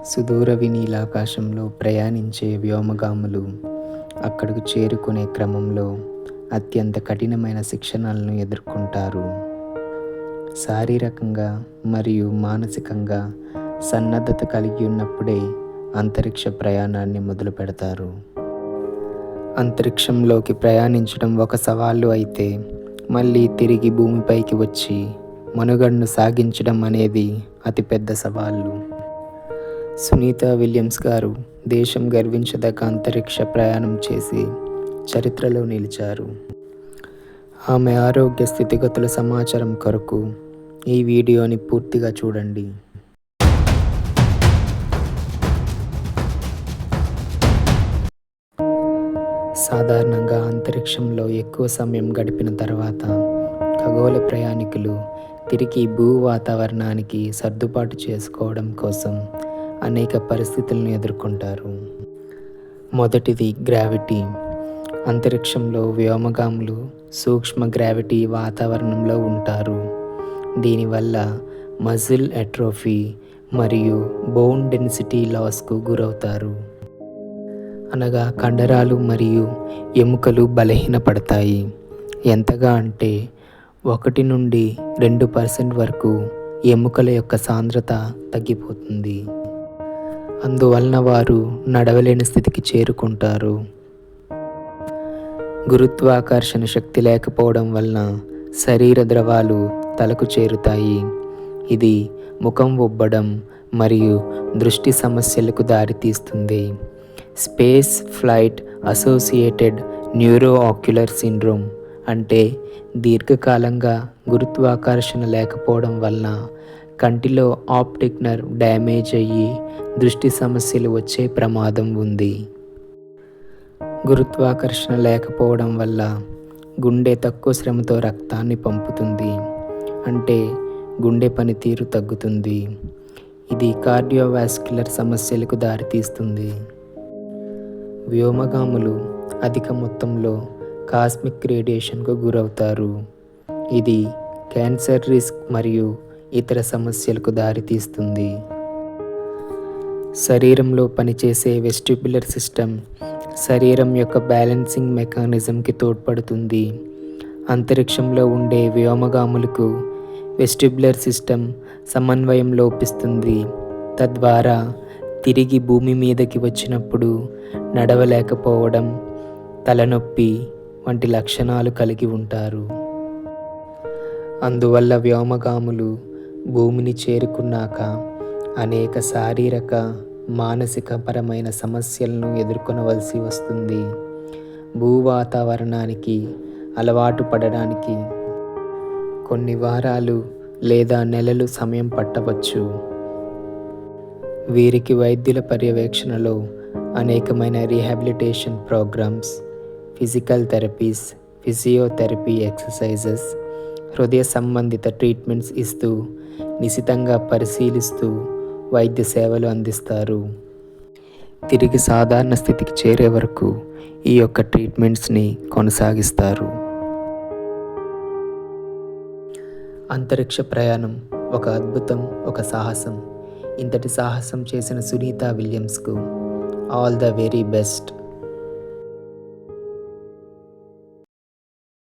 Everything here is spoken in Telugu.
సుదూర వినీలాకాశంలో ప్రయాణించే వ్యోమగాములు అక్కడకు చేరుకునే క్రమంలో అత్యంత కఠినమైన శిక్షణలను ఎదుర్కొంటారు. శారీరకంగా మరియు మానసికంగా సన్నద్ధత కలిగి ఉన్నప్పుడే అంతరిక్ష ప్రయాణాన్ని మొదలు పెడతారు. అంతరిక్షంలోకి ప్రయాణించడం ఒక సవాలు అయితే, మళ్ళీ తిరిగి భూమిపైకి వచ్చి మనుగడను సాగించడం అనేది అతిపెద్ద సవాళ్ళు. సునీత విలియమ్స్ గారు దేశం గర్వించదగ్గ అంతరిక్ష ప్రయాణం చేసి చరిత్రలో నిలిచారు. ఆమె ఆరోగ్య స్థితిగతుల సమాచారం కొరకు ఈ వీడియోని పూర్తిగా చూడండి. సాధారణంగా అంతరిక్షంలో ఎక్కువ సమయం గడిపిన తర్వాత ఖగోళ ప్రయాణికులు తిరిగి భూ వాతావరణానికి సర్దుబాటు చేసుకోవడం కోసం అనేక పరిస్థితులను ఎదుర్కొంటారు. మొదటిది గ్రావిటీ. అంతరిక్షంలో వ్యోమగాములు సూక్ష్మ గ్రావిటీ వాతావరణంలో ఉంటారు. దీనివల్ల మజిల్ అట్రోఫీ మరియు బోన్ డెన్సిటీ లాస్కు గురవుతారు. అనగా కండరాలు మరియు ఎముకలు బలహీనపడతాయి. ఎంతగా అంటే 1 నుండి 2% వరకు ఎముకల యొక్క సాంద్రత తగ్గిపోతుంది. అందువలన వారు నడవలేని స్థితికి చేరుకుంటారు. గురుత్వాకర్షణ శక్తి లేకపోవడం వలన శరీర ద్రవాలు తలకు చేరుతాయి. ఇది ముఖం ఉబ్బడం మరియు దృష్టి సమస్యలకు దారితీస్తుంది. Space flight associated neuro ocular syndrome అంటే దీర్ఘకాలంగా గురుత్వాకర్షణ లేకపోవడం వలన కంటిలో ఆప్టిక్ నర్వ్ డ్యామేజ్ అయ్యి దృష్టి సమస్యలు వచ్చే ప్రమాదం ఉంది. గురుత్వాకర్షణ లేకపోవడం వల్ల గుండె తక్కువ శ్రమతో రక్తాన్ని పంపుతుంది. అంటే గుండె పనితీరు తగ్గుతుంది. ఇది కార్డియోవాస్క్యులర్ సమస్యలకు దారితీస్తుంది. వ్యోమగాములు అధిక మొత్తంలో కాస్మిక్ రేడియేషన్కు గురవుతారు. ఇది క్యాన్సర్ రిస్క్ మరియు ఇతర సమస్యలకు దారితీస్తుంది. శరీరంలో పనిచేసే వెస్టిబ్యులర్ సిస్టమ్ శరీరం యొక్క బ్యాలెన్సింగ్ మెకానిజంకి తోడ్పడుతుంది. అంతరిక్షంలో ఉండే వ్యోమగాములకు వెస్టిబ్యులర్ సిస్టమ్ సమన్వయం లోపిస్తుంది. తద్వారా తిరిగి భూమి మీదకి వచ్చినప్పుడు నడవలేకపోవడం, తలనొప్పి వంటి లక్షణాలు కలిగి ఉంటారు. అందువల్ల వ్యోమగాములు భూమిని చేరుకున్నాక అనేక శారీరక, మానసిక పరమైన సమస్యలను ఎదుర్కొనవలసి వస్తుంది. భూ వాతావరణానికి అలవాటు పడడానికి కొన్ని వారాలు లేదా నెలలు సమయం పట్టవచ్చు. వీరికి వైద్యుల పర్యవేక్షణలో అనేకమైన rehabilitation programmes, physical therapies, physiotherapy exercises, హృదయ సంబంధిత ట్రీట్మెంట్స్ ఇస్తూ నిశితంగా పరిశీలిస్తూ వైద్య సేవలు అందిస్తారు. తిరిగి సాధారణ స్థితికి చేరే వరకు ఈ యొక్క ట్రీట్మెంట్స్ని కొనసాగిస్తారు. అంతరిక్ష ప్రయాణం ఒక అద్భుతం, ఒక సాహసం. ఇంతటి సాహసం చేసిన సునీత విలియమ్స్కు ఆల్ ద వెరీ బెస్ట్.